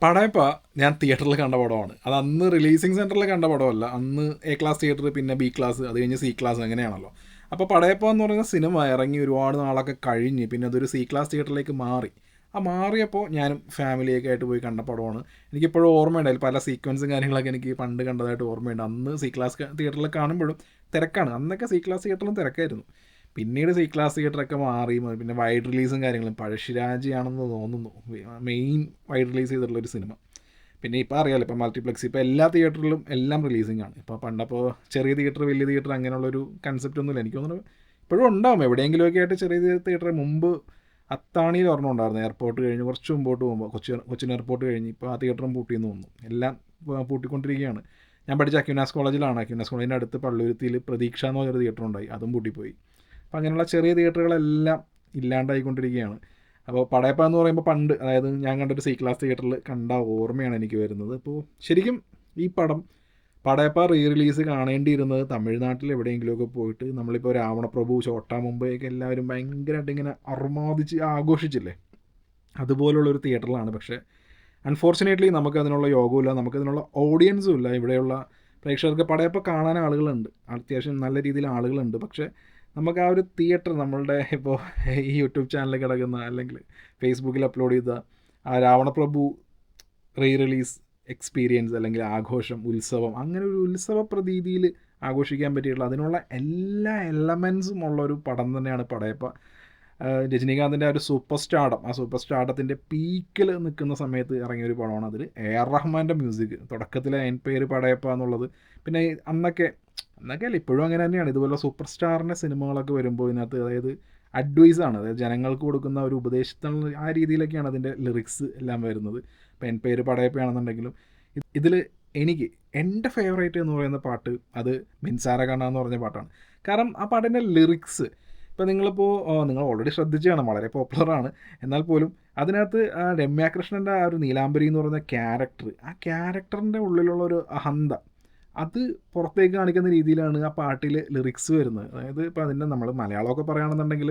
പടയപ്പ ഞാൻ തിയേറ്ററിൽ കണ്ട പടമാണ്. അത് അന്ന് റിലീസിങ് സെൻറ്ററിൽ കണ്ട പടമല്ല. അന്ന് എ ക്ലാസ് തിയേറ്റർ, പിന്നെ ബി ക്ലാസ്, അത് കഴിഞ്ഞ് സി ക്ലാസ്, അങ്ങനെയാണല്ലോ. അപ്പോൾ പടയപ്പ എന്ന് പറയുന്ന സിനിമ ഇറങ്ങി ഒരുപാട് നാളൊക്കെ കഴിഞ്ഞ് പിന്നെ അതൊരു സി ക്ലാസ് തിയേറ്ററിലേക്ക് മാറി. ആ മാറിയപ്പോൾ ഞാനും ഫാമിലിയൊക്കെ ആയിട്ട് പോയി കണ്ട പടമാണ്. എനിക്കിപ്പോഴും ഓർമ്മയുണ്ട്, അതിൽ പല സീക്വൻസും കാര്യങ്ങളൊക്കെ എനിക്ക് പണ്ട് കണ്ടതായിട്ട് ഓർമ്മയുണ്ട്. അന്ന് സി ക്ലാസ് തിയേറ്ററിൽ കാണുമ്പോഴും തിരക്കാണ്. അന്നൊക്കെ സി ക്ലാസ് തിയേറ്ററിലും തിരക്കായിരുന്നു. പിന്നീട് സി ക്ലാസ് തിയേറ്ററൊക്കെ മാറി. പിന്നെ വൈഡ് റിലീസും കാര്യങ്ങളും പഴശ്ശിരാജയാണെന്ന് തോന്നുന്നു മെയിൻ വൈഡ് റിലീസ് ചെയ്തിട്ടുള്ളൊരു സിനിമ. പിന്നെ ഇപ്പോൾ അറിയാമല്ലോ, ഇപ്പോൾ മൾട്ടിപ്ലക്സ്, ഇപ്പോൾ എല്ലാ തിയേറ്ററിലും എല്ലാം റിലീസിങ് ആണ്. ഇപ്പോൾ പണ്ടപ്പോൾ ചെറിയ തിയേറ്റർ വലിയ തിയേറ്റർ അങ്ങനെയുള്ളൊരു കൺസെപ്റ്റ് ഒന്നുമില്ല. എനിക്ക് തോന്നുന്നു ഇപ്പോഴും ഉണ്ടാവും എവിടെയെങ്കിലുമൊക്കെ ആയിട്ട്. ചെറിയ തിയേറ്റർ മുമ്പ് അത്താണിയിൽ ഒരെണ്ണം ഉണ്ടായിരുന്നു, എയർപോർട്ട് കഴിഞ്ഞ് കുറച്ച് മുമ്പോട്ട് പോകുമ്പോൾ, കൊച്ചിൻ എയർപോർട്ട് കഴിഞ്ഞ്. ഇപ്പോൾ ആ തിയേറ്ററും പൂട്ടിയെന്ന് തോന്നുന്നു. എല്ലാം പൂട്ടിക്കൊണ്ടിരിക്കുകയാണ്. ഞാൻ പഠിച്ച അക്യുനാസ് കോളേജിലാണ്. അക്യുനാസ് കോളേജിൻ്റെ അടുത്ത് പള്ളുരുത്തിയിൽ പ്രതീക്ഷ എന്ന് പറഞ്ഞൊരു തിയേറ്റർ ഉണ്ടായി, അതും പൂട്ടിപ്പോയി. അപ്പോൾ അങ്ങനെയുള്ള ചെറിയ തിയേറ്ററുകളെല്ലാം ഇല്ലാണ്ടായിക്കൊണ്ടിരിക്കുകയാണ്. അപ്പോൾ പടയപ്പ എന്ന് പറയുമ്പോൾ പണ്ട്, അതായത് ഞാൻ കണ്ടൊരു സി ക്ലാസ് തിയേറ്ററിൽ കണ്ട ഓർമ്മയാണ് എനിക്ക് വരുന്നത്. അപ്പോൾ ശരിക്കും ഈ പടയപ്പ റീ റിലീസ് കാണേണ്ടിയിരുന്നത് തമിഴ്നാട്ടിൽ എവിടെയെങ്കിലുമൊക്കെ പോയിട്ട്, നമ്മളിപ്പോൾ രാവണപ്രഭു, ചോട്ടാ മുംബൈയൊക്കെ എല്ലാവരും ഭയങ്കരമായിട്ട് ഇങ്ങനെ അർമാദിച്ച് ആഘോഷിച്ചില്ലേ, അതുപോലുള്ളൊരു തിയേറ്ററിലാണ്. പക്ഷേ അൺഫോർച്ചുനേറ്റ്ലി നമുക്കതിനുള്ള യോഗമില്ല, നമുക്കതിനുള്ള ഓഡിയൻസും ഇല്ല. ഇവിടെയുള്ള പ്രേക്ഷകർക്ക് പടയപ്പ കാണാൻ ആളുകളുണ്ട്, അത്യാവശ്യം നല്ല രീതിയിൽ ആളുകളുണ്ട്. പക്ഷേ നമുക്ക് ആ ഒരു തിയേറ്റർ, നമ്മളുടെ ഇപ്പോൾ ഈ യൂട്യൂബ് ചാനലിൽ കിടക്കുന്ന, അല്ലെങ്കിൽ ഫേസ്ബുക്കിൽ അപ്ലോഡ് ചെയ്ത ആ രാവണപ്രഭു റീ റിലീസ് എക്സ്പീരിയൻസ്, അല്ലെങ്കിൽ ആഘോഷം, ഉത്സവം, അങ്ങനെ ഒരു ഉത്സവ പ്രതീതിയിൽ ആഘോഷിക്കാൻ പറ്റിയിട്ടുള്ള അതിനുള്ള എല്ലാ എലമെൻസും ഉള്ളൊരു പടം തന്നെയാണ് പടയപ്പ. രജനീകാന്തിൻ്റെ ആ ഒരു സൂപ്പർ സ്റ്റാർഡം, ആ സൂപ്പർ സ്റ്റാർഡത്തിൻ്റെ പീക്കിൽ നിൽക്കുന്ന സമയത്ത് ഇറങ്ങിയൊരു പടമാണ്. അതിൽ എ.ആർ. റഹ്മാൻ്റെ മ്യൂസിക്, തുടക്കത്തിലെ എൻ പേര് പടയപ്പ എന്നുള്ളത്. പിന്നെ അന്നൊക്കെ അല്ല, ഇപ്പോഴും അങ്ങനെ തന്നെയാണ്. ഇതുപോലെ സൂപ്പർ സ്റ്റാറിൻ്റെ സിനിമകളൊക്കെ വരുമ്പോൾ ഇതിനകത്ത്, അതായത് അഡ്വൈസാണ്, അതായത് ജനങ്ങൾക്ക് കൊടുക്കുന്ന ഒരു ഉപദേശത്തിൽ, ആ രീതിയിലൊക്കെയാണ് അതിൻ്റെ ലിറിക്സ് എല്ലാം വരുന്നത്. ഇപ്പോൾ എൻ പേര് പടയപ്പയാണെന്നുണ്ടെങ്കിലും ഇതിൽ എനിക്ക് എൻ്റെ ഫേവറേറ്റ് എന്ന് പറയുന്ന പാട്ട് അത് മിൻസാര കണ്ണ എന്ന് പറഞ്ഞ പാട്ടാണ്. കാരണം ആ പാട്ടിൻ്റെ ലിറിക്സ്, ഇപ്പോൾ നിങ്ങൾ ഓൾറെഡി ശ്രദ്ധിച്ചാണ്, വളരെ പോപ്പുലറാണ്. എന്നാൽ പോലും അതിനകത്ത് ആ രമ്യാകൃഷ്ണൻ്റെ ആ ഒരു നീലാംബരി എന്ന് പറയുന്ന ക്യാരക്ടർ, ആ ക്യാരക്ടറിൻ്റെ ഉള്ളിലുള്ള ഒരു അഹന്ത, അത് പുറത്തേക്ക് കാണിക്കുന്ന രീതിയിലാണ് ആ പാട്ടിൽ ലിറിക്സ് വരുന്നത്. അതായത് ഇപ്പോൾ അതിൻ്റെ നമ്മൾ മലയാളമൊക്കെ പറയുകയാണെന്നുണ്ടെങ്കിൽ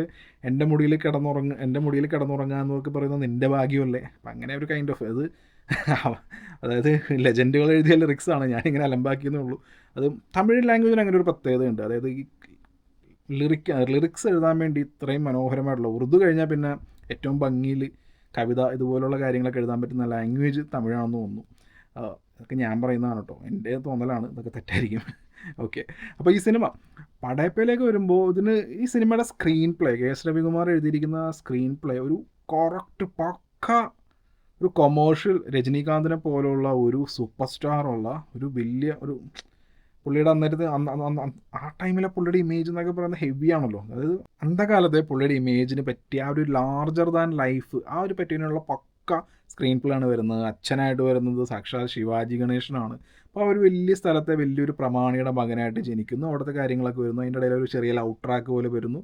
എൻ്റെ മുടിയിൽ കിടന്നുറങ്ങുക എന്നൊക്കെ പറയുന്നത് നിൻ്റെ ഭാഗ്യമല്ലേ, അപ്പം അങ്ങനെ ഒരു കൈൻഡ് ഓഫ് അത് അതായത് ലെജൻഡുകൾ എഴുതിയ ലിറിക്സാണ്, ഞാനിങ്ങനെ അലമ്പാക്കിയെന്നേ ഉള്ളൂ. അത് തമിഴ് ലാംഗ്വേജിന് അങ്ങനെ ഒരു പ്രത്യേകതയുണ്ട്. അതായത് ഈ ലിറിക്സ് എഴുതാൻ വേണ്ടി ഇത്രയും മനോഹരമായിട്ടുള്ള, ഉറുദു കഴിഞ്ഞാൽ പിന്നെ ഏറ്റവും ഭംഗിയിൽ കവിത ഇതുപോലുള്ള കാര്യങ്ങളൊക്കെ എഴുതാൻ പറ്റുന്ന ലാംഗ്വേജ് തമിഴാണെന്ന് തോന്നുന്നു. അതൊക്കെ ഞാൻ പറയുന്നതാണ് കേട്ടോ, എൻ്റെ തോന്നലാണ്, ഇതൊക്കെ തെറ്റായിരിക്കും. ഓക്കെ. അപ്പോൾ ഈ സിനിമ പടയപ്പയിലേക്ക് വരുമ്പോൾ, ഈ സിനിമയുടെ screen play, K S Ravikumar എഴുതിയിരിക്കുന്ന സ്ക്രീൻ പ്ലേ ഒരു കറക്റ്റ് പക്ക ഒരു കൊമേഴ്ഷ്യൽ, രജനീകാന്തിനെ പോലുള്ള ഒരു സൂപ്പർ സ്റ്റാറുള്ള ഒരു വലിയ ഒരു പുള്ളിയുടെ അന്നേരത്തെ ആ ടൈമിലെ പുള്ളിയുടെ ഇമേജ് എന്നൊക്കെ പറയുന്നത് ഹെവി ആണല്ലോ. അതായത് അന്ധകാലത്തെ പുള്ളിയുടെ ഇമേജിന് പറ്റിയ ആ ഒരു ലാർജർ ദാൻ ലൈഫ്, ആ ഒരു പറ്റിയുള്ള പക്ക സ്ക്രീൻ പ്ലേ ആണ് വരുന്നത്. അച്ഛനായിട്ട് വരുന്നത് സാക്ഷാൽ ശിവാജി ഗണേശനാണ്. അപ്പോൾ ആ ഒരു വലിയ സ്ഥലത്തെ വലിയൊരു പ്രമാണിയുടെ മകനായിട്ട് ജനിക്കുന്നു, അവിടുത്തെ കാര്യങ്ങളൊക്കെ വരുന്നു. അതിൻ്റെ ഇടയിൽ ഒരു ചെറിയ ലവ് ട്രാക്ക് പോലെ വരുന്നു.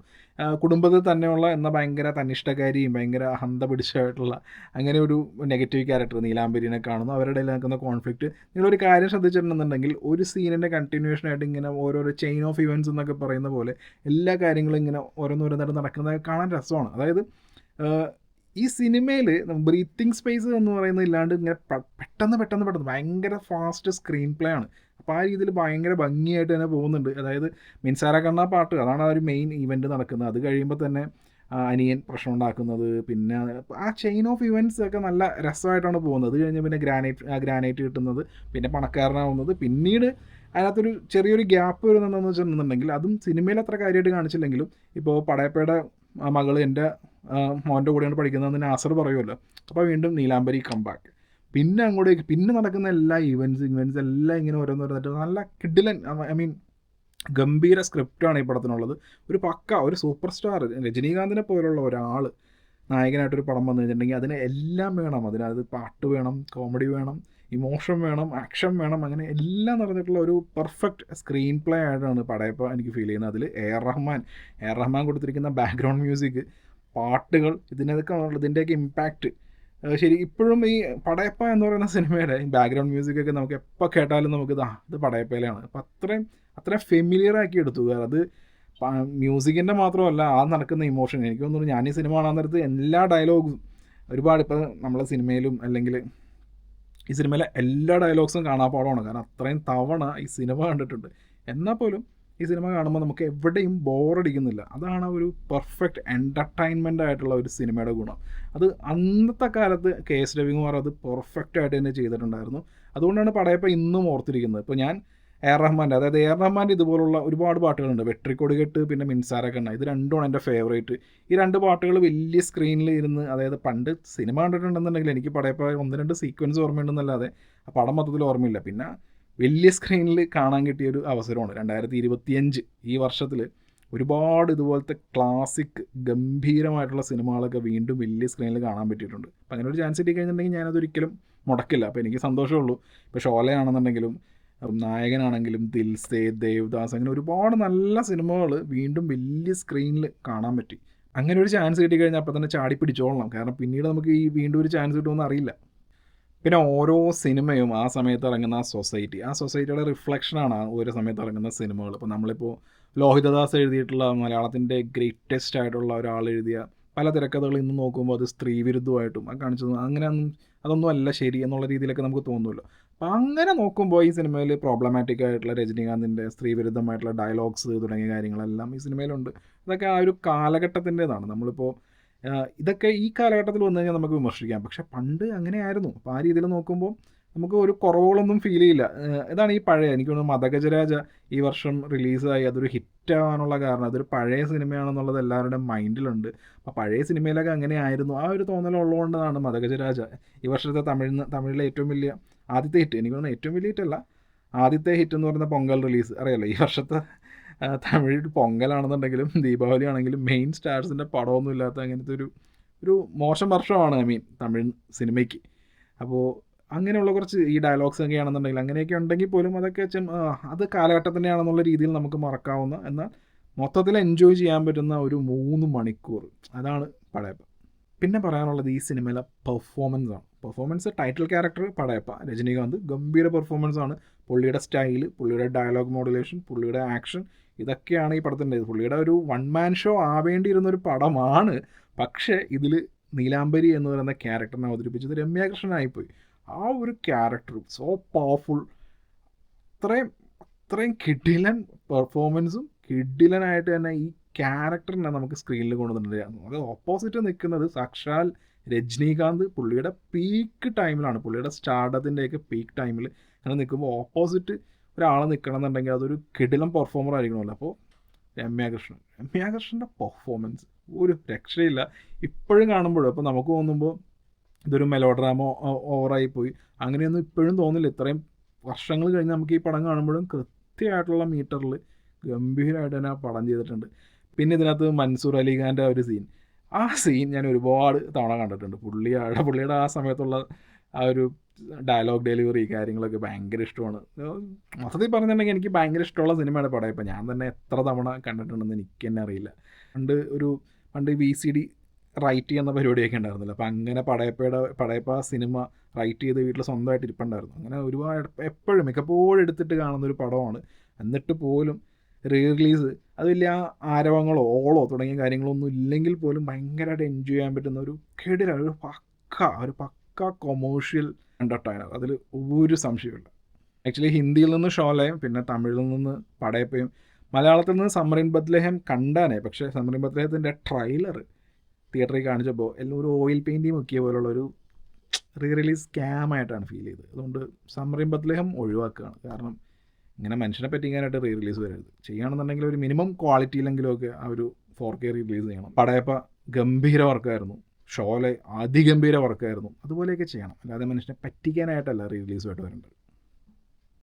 കുടുംബത്തിൽ തന്നെയുള്ള എന്നാൽ ഭയങ്കര തന്നിഷ്ടകാരിയും ഭയങ്കര അഹന്ത പിടിച്ചായിട്ടുള്ള അങ്ങനെ ഒരു നെഗറ്റീവ് ക്യാരക്ടർ നീലാംബരിനെ കാണുന്നു. അവരുടെ ഇടയിൽ നടക്കുന്ന കോൺഫ്ലിക്റ്റ്, നിങ്ങളൊരു കാര്യം ശ്രദ്ധിച്ചിട്ടുണ്ടെന്നുണ്ടെങ്കിൽ ഒരു സീനിൻ്റെ കണ്ടിന്യൂഷനായിട്ട് ഇങ്ങനെ ഓരോരോ ചെയിൻ ഓഫ് ഇവൻറ്റ്സ് എന്നൊക്കെ പറയുന്ന പോലെ എല്ലാ കാര്യങ്ങളും ഇങ്ങനെ ഓരോന്നോരോന്നായിട്ട് നടക്കുന്നത് കാണാൻ രസമാണ്. അതായത് ഈ സിനിമയിൽ ബ്രീത്തിങ് സ്പേസ് എന്ന് പറയുന്നത് ഇല്ലാണ്ട് ഇങ്ങനെ പെട്ടെന്ന് ഭയങ്കര ഫാസ്റ്റ് സ്ക്രീൻ പ്ലേ ആണ്. അപ്പോൾ ആ രീതിയിൽ ഭയങ്കര ഭംഗിയായിട്ട് തന്നെ പോകുന്നുണ്ട്. അതായത് മിൻസാര കണ്ണ പാട്ട്, അതാണ് ആ ഒരു മെയിൻ ഇവൻറ്റ് നടക്കുന്നത്. അത് കഴിയുമ്പോൾ തന്നെ അനിയൻ പ്രശ്നം ഉണ്ടാക്കുന്നത്, പിന്നെ ആ ചെയിൻ ഓഫ് ഇവൻറ്റ്സ് ഒക്കെ നല്ല രസമായിട്ടാണ് പോകുന്നത്. അത് കഴിഞ്ഞ് പിന്നെ ഗ്രാനൈറ്റ് കിട്ടുന്നത്, പിന്നെ പണക്കാരനാവുന്നത്, പിന്നീട് അതിനകത്തൊരു ചെറിയൊരു ഗ്യാപ്പ് വരുന്നുണ്ടെന്ന് വെച്ചിട്ടുണ്ടെങ്കിൽ, അതും സിനിമയിൽ അത്ര കാര്യമായിട്ട് കാണിച്ചില്ലെങ്കിലും, ഇപ്പോൾ പടയപ്പയുടെ മകൾ എൻ്റെ മോൻ്റെ കൂടെയാണ് പഠിക്കുന്നതെന്ന് നാസർ പറയുമല്ലോ. അപ്പോൾ വീണ്ടും നീലാംബരി കംബാക്ക്, പിന്നെ അങ്ങോട്ടേക്ക് പിന്നെ നടക്കുന്ന എല്ലാ ഇവൻറ്റ്സ് എല്ലാം ഇങ്ങനെ ഓരോന്നോരോന്നിട്ട് നല്ല കിഡിലൻ, ഐ മീൻ ഗംഭീര സ്ക്രിപ്റ്റാണ് ഈ പടത്തിനുള്ളത്. ഒരു പക്ക ഒരു സൂപ്പർ സ്റ്റാർ രജനീകാന്തിനെ പോലുള്ള ഒരാൾ നായകനായിട്ടൊരു പടം വന്നു കഴിഞ്ഞിട്ടുണ്ടെങ്കിൽ അതിന് എല്ലാം വേണം. അതിനകത്ത് പാട്ട് വേണം, കോമഡി വേണം, ഇമോഷൻ വേണം, ആക്ഷൻ വേണം, അങ്ങനെ എല്ലാം നിറഞ്ഞിട്ടുള്ള ഒരു പെർഫെക്റ്റ് സ്ക്രീൻ പ്ലേ ആയിട്ടാണ് പടയപ്പ എനിക്ക് ഫീൽ ചെയ്യുന്നത്. അതിൽ എ.ആർ. റഹ്മാൻ കൊടുത്തിരിക്കുന്ന ബാക്ക്ഗ്രൗണ്ട് മ്യൂസിക്, പാട്ടുകൾ, ഇതിൻ്റെയൊക്കെ ഇമ്പാക്റ്റ് ശരി. ഇപ്പോഴും ഈ പടയപ്പ എന്ന് പറയുന്ന സിനിമയുടെ ബാക്ക്ഗ്രൗണ്ട് മ്യൂസിക്കൊക്കെ നമുക്ക് എപ്പോൾ കേട്ടാലും നമുക്ക് ഇത് പടയപ്പയിലാണ്. അപ്പം അത്രയും ഫെമിലിയർ ആക്കി എടുത്തു. അത് മ്യൂസിക്കിൻ്റെ മാത്രമല്ല, ആ നടക്കുന്ന ഇമോഷൻ. എനിക്ക് തോന്നുന്നു ഞാൻ ഈ സിനിമ കാണാൻ നേരത്ത് എല്ലാ ഡയലോഗും ഒരുപാട്, ഇപ്പോൾ നമ്മളെ സിനിമയിലും അല്ലെങ്കിൽ ഈ സിനിമയിലെ എല്ലാ ഡയലോഗ്സും കാണാപ്പാടമാണ്. കാരണം അത്രയും തവണ ഈ സിനിമ കണ്ടിട്ടുണ്ട്. എന്നാൽ പോലും ഈ സിനിമ കാണുമ്പോൾ നമുക്ക് എവിടെയും ബോറടിക്കുന്നില്ല. അതാണ് ഒരു പെർഫെക്റ്റ് എൻ്റർടൈൻമെൻ്റ് ആയിട്ടുള്ള ഒരു സിനിമയുടെ ഗുണം. അത് അന്നത്തെ കാലത്ത് കെ.എസ്. രവികുമാർ അത് പെർഫെക്റ്റ് ആയിട്ട് തന്നെ ചെയ്തിട്ടുണ്ടായിരുന്നു. അതുകൊണ്ടാണ് പടയപ്പ ഇന്നും ഓർത്തിരിക്കുന്നത്. ഇപ്പോൾ ഞാൻ അതായത് എ ആർ റഹ്മാൻ്റെ ഇതുപോലുള്ള ഒരുപാട് പാട്ടുകളുണ്ട്. വെട്രിക്കൊടികെട്ട്, പിന്നെ മിൻസാരക്കണ്ണ, ഇത് രണ്ടുമാണ് എൻ്റെ ഫേവറേറ്റ്. ഈ രണ്ട് പാട്ടുകൾ വലിയ സ്ക്രീനിൽ ഇരുന്ന്, അതായത് പണ്ട് സിനിമ കണ്ടിട്ടുണ്ടെന്നുണ്ടെങ്കിൽ എനിക്ക് പടയപ്പ 1-2 സീക്വൻസ് ഓർമ്മയുണ്ടെന്നല്ലാതെ ആ പടം മൊത്തത്തിൽ ഓർമ്മയില്ല. പിന്നെ വലിയ സ്ക്രീനിൽ കാണാൻ കിട്ടിയൊരു അവസരമാണ് 2025 ഈ വർഷത്തിൽ. ഒരുപാട് ഇതുപോലത്തെ ക്ലാസിക് ഗംഭീരമായിട്ടുള്ള സിനിമകളൊക്കെ വീണ്ടും വലിയ സ്ക്രീനിൽ കാണാൻ പറ്റിയിട്ടുണ്ട്. അപ്പം അങ്ങനെ ഒരു ചാൻസ് കിട്ടി കഴിഞ്ഞിട്ടുണ്ടെങ്കിൽ ഞാനതൊരിക്കലും മുടക്കില്ല. അപ്പോൾ എനിക്ക് സന്തോഷമുള്ളൂ. ഇപ്പോൾ ഷോലയാണെന്നുണ്ടെങ്കിലും നായകനാണെങ്കിലും ദിൽസേ, ദേവദാസ്, അങ്ങനെ ഒരുപാട് നല്ല സിനിമകൾ വീണ്ടും വലിയ സ്ക്രീനിൽ കാണാൻ പറ്റി. അങ്ങനെ ഒരു ചാൻസ് കിട്ടിക്കഴിഞ്ഞാൽ അപ്പം തന്നെ ചാടി പിടിച്ചോളണം. കാരണം പിന്നീട് നമുക്ക് ഈ വീണ്ടും ഒരു ചാൻസ് കിട്ടുമെന്ന് അറിയില്ല. പിന്നെ ഓരോ സിനിമയും ആ സമയത്ത് ഇറങ്ങുന്ന ആ സൊസൈറ്റിയുടെ റിഫ്ലക്ഷനാണ് ഓരോ സമയത്ത് ഇറങ്ങുന്ന സിനിമകൾ. ഇപ്പോൾ നമ്മളിപ്പോൾ ലോഹിതദാസ് എഴുതിയിട്ടുള്ള മലയാളത്തിൻ്റെ ഗ്രേറ്റസ്റ്റ് ആയിട്ടുള്ള ഒരാൾ എഴുതിയ പല തിരക്കഥകൾ ഇന്ന് നോക്കുമ്പോൾ അത് സ്ത്രീവിരുദ്ധമായിട്ടും കാണിച്ചത് അതൊന്നും അല്ല ശരി എന്നുള്ള രീതിയിലൊക്കെ നമുക്ക് തോന്നുമല്ലോ. അപ്പം അങ്ങനെ നോക്കുമ്പോൾ ഈ സിനിമയിൽ പ്രോബ്ലമാറ്റിക് ആയിട്ടുള്ള രജനീകാന്തിൻ്റെ സ്ത്രീവിരുദ്ധമായിട്ടുള്ള ഡയലോഗ്സ് തുടങ്ങിയ കാര്യങ്ങളെല്ലാം ഈ സിനിമയിലുണ്ട്. ഇതൊക്കെ ആ ഒരു കാലഘട്ടത്തിൻ്റേതാണ്. നമ്മളിപ്പോൾ ഇതൊക്കെ ഈ കാലഘട്ടത്തിൽ വന്നു കഴിഞ്ഞാൽ നമുക്ക് വിമർശിക്കാം. പക്ഷെ പണ്ട് അങ്ങനെയായിരുന്നു. അപ്പോൾ ആ രീതിയിൽ നോക്കുമ്പോൾ നമുക്ക് ഒരു കുറവുകളൊന്നും ഫീൽ ചെയ്യില്ല. ഇതാണ് ഈ പഴയ, എനിക്ക് തോന്നുന്നു മദഗജരാജ ഈ വർഷം റിലീസായി അതൊരു ഹിറ്റാവാനുള്ള കാരണം അതൊരു പഴയ സിനിമയാണെന്നുള്ളത് എല്ലാവരുടെയും മൈൻഡിലുണ്ട്. അപ്പോൾ പഴയ സിനിമയിലൊക്കെ അങ്ങനെയായിരുന്നു ആ ഒരു തോന്നലുള്ളതുകൊണ്ടാണ് മദഗജരാജ ഈ വർഷത്തെ തമിഴിലെ ഏറ്റവും വലിയ ആദ്യത്തെ ഹിറ്റ്. എനിക്ക് തോന്നുന്നു ഏറ്റവും വലിയ ഹിറ്റല്ല, ആദ്യത്തെ ഹിറ്റ് എന്ന് പറയുന്ന പൊങ്കൽ റിലീസ്. അറിയാലോ, ഈ വർഷത്തെ തമിഴ് പൊങ്കലാണെന്നുണ്ടെങ്കിലും ദീപാവലി ആണെങ്കിലും മെയിൻ സ്റ്റാർസിൻ്റെ പടമൊന്നും ഇല്ലാത്ത അങ്ങനത്തെ ഒരു മോശം വർഷമാണ് തമിഴ് സിനിമയ്ക്ക്. അപ്പോൾ അങ്ങനെയുള്ള കുറച്ച് ഈ ഡയലോഗ്സ് ഒക്കെ ആണെന്നുണ്ടെങ്കിൽ അങ്ങനെയൊക്കെ ഉണ്ടെങ്കിൽ പോലും അതൊക്കെ അത് കാലഘട്ടത്തിൻ്റെയാണെന്നുള്ള രീതിയിൽ നമുക്ക് മറക്കാവുന്ന, എന്നാൽ മൊത്തത്തിൽ എൻജോയ് ചെയ്യാൻ പറ്റുന്ന ഒരു 3 മണിക്കൂർ, അതാണ് പടയപ്പ. പിന്നെ പറയാനുള്ളത് ഈ സിനിമയിലെ പെർഫോമൻസ് ആണ്. Performance, title character Padayappa Rajinikanth ഗംഭീര പെർഫോമൻസ് ആണ്. പുള്ളിയുടെ സ്റ്റൈല്, പുള്ളിയുടെ ഡയലോഗ് മോഡുലേഷൻ, പുള്ളിയുടെ ആക്ഷൻ, ഇതൊക്കെയാണ് ഈ പടത്തിൻ്റെ. പുള്ളിയുടെ ഒരു 1 മാൻ ഷോ ആവേണ്ടിയിരുന്നൊരു പടമാണ്. പക്ഷേ ഇതിൽ നീലാംബരി എന്ന് പറയുന്ന ക്യാരക്ടറിനെ അവതരിപ്പിച്ചത് രമ്യ കൃഷ്ണനായിപ്പോയി. ആ ഒരു ക്യാരക്ടർ സോ പവർഫുൾ, അത്രയും കിടിലൻ പെർഫോമൻസും കിടിലനായിട്ട് തന്നെ ഈ ക്യാരക്ടറിനെ നമുക്ക് സ്ക്രീനിൽ കൊണ്ടുവന്നിട്ടുണ്ട്. അത് ഓപ്പോസിറ്റ് നിൽക്കുന്നത് സാക്ഷാൽ രജനീകാന്ത് പുള്ളിയുടെ പീക്ക് ടൈമിലാണ്, പുള്ളിയുടെ സ്റ്റാർഡത്തിൻ്റെയൊക്കെ പീക്ക് ടൈമിൽ അങ്ങനെ നിൽക്കുമ്പോൾ ഓപ്പോസിറ്റ് ഒരാൾ നിൽക്കണം എന്നുണ്ടെങ്കിൽ അതൊരു കിടിലൻ പെർഫോമർ ആയിരിക്കണമല്ലോ. അപ്പോൾ രമ്യാകൃഷ്ണൻ്റെ പെർഫോമൻസ് ഒരു രക്ഷയില്ല. ഇപ്പോഴും കാണുമ്പോഴും അപ്പോൾ നമുക്ക് തോന്നുമ്പോൾ ഇതൊരു മെലോഡ്രാമ ഓവറായിപ്പോയി അങ്ങനെയൊന്നും ഇപ്പോഴും തോന്നില്ല. ഇത്രയും വർഷങ്ങൾ കഴിഞ്ഞ് നമുക്ക് ഈ പടം കാണുമ്പോഴും കൃത്യമായിട്ടുള്ള മീറ്ററിൽ ഗംഭീരമായിട്ട് തന്നെ ആ പടം ചെയ്തിട്ടുണ്ട്. പിന്നെ ഇതിനകത്ത് മൻസൂർ അലിഖാൻ്റെ ഒരു ആ സീൻ ഞാൻ ഒരുപാട് തവണ കണ്ടിട്ടുണ്ട്. പുള്ളിയുടെ ആ സമയത്തുള്ള ആ ഒരു ഡയലോഗ് ഡെലിവറി കാര്യങ്ങളൊക്കെ ഭയങ്കര ഇഷ്ടമാണ്. മൊത്തത്തിൽ പറഞ്ഞിട്ടുണ്ടെങ്കിൽ എനിക്ക് ഭയങ്കര ഇഷ്ടമുള്ള സിനിമയാണ് പടയപ്പ. ഞാൻ തന്നെ എത്ര തവണ കണ്ടിട്ടുണ്ടെന്ന് എനിക്ക് തന്നെ അറിയില്ല. പണ്ട് VCD റൈറ്റ് ചെയ്യുന്ന പരിപാടിയൊക്കെ ഉണ്ടായിരുന്നില്ല. അപ്പോൾ അങ്ങനെ പടയപ്പ സിനിമ റൈറ്റ് ചെയ്ത് വീട്ടിൽ സ്വന്തമായിട്ട് ഇരിപ്പുണ്ടായിരുന്നു. അങ്ങനെ ഒരുപാട് മിക്കപ്പോഴും എടുത്തിട്ട് കാണുന്നൊരു പടമാണ്. എന്നിട്ട് പോലും റിലീസ് അത് വലിയ ആരവങ്ങളോ ഓളോ തുടങ്ങിയ കാര്യങ്ങളൊന്നും ഇല്ലെങ്കിൽ പോലും ഭയങ്കരമായിട്ട് എൻജോയ് ചെയ്യാൻ പറ്റുന്ന ഒരു ഒരു പക്ക കൊമേഴ്ഷ്യൽ എൻ്റർടൈനർ, അതിൽ ഒരു സംശയമില്ല. ആക്ച്വലി ഹിന്ദിയിൽ നിന്ന് ഷോലയും പിന്നെ തമിഴിൽ നിന്ന് പടയപ്പയും മലയാളത്തിൽ നിന്ന് സമറിൻ ബത്ലഹേം കണ്ടാനേ. പക്ഷേ സമറിൻ ബത്ലഹത്തിൻ്റെ ട്രെയിലർ തിയേറ്ററിൽ കാണിച്ചപ്പോൾ എല്ലാം ഒരു ഓയിൽ പെയിൻറ്റിങ് മുക്കിയ പോലുള്ള ഒരു റിലീസ് സ്കാമായിട്ടാണ് ഫീൽ ചെയ്തത്. അതുകൊണ്ട് സമറിൻ ബത്ലഹേം ഒഴിവാക്കുകയാണ്. കാരണം ഇങ്ങനെ മനുഷ്യനെ പറ്റിക്കാനായിട്ട് റിലീസ് വരരുത്. ചെയ്യുകയാണെന്നുണ്ടെങ്കിൽ ഒരു മിനിമം ക്വാളിറ്റിയിലെങ്കിലുമൊക്കെ ആ ഒരു 4K റിലീസ് ചെയ്യണം. പടയപ്പ ഗംഭീര വർക്കായിരുന്നു, ഷോലെ അതിഗംഭീര വർക്കായിരുന്നു. അതുപോലെയൊക്കെ ചെയ്യണം, അല്ലാതെ മനുഷ്യനെ പറ്റിക്കാനായിട്ടല്ല റിലീസുമായിട്ട് വരേണ്ടത്.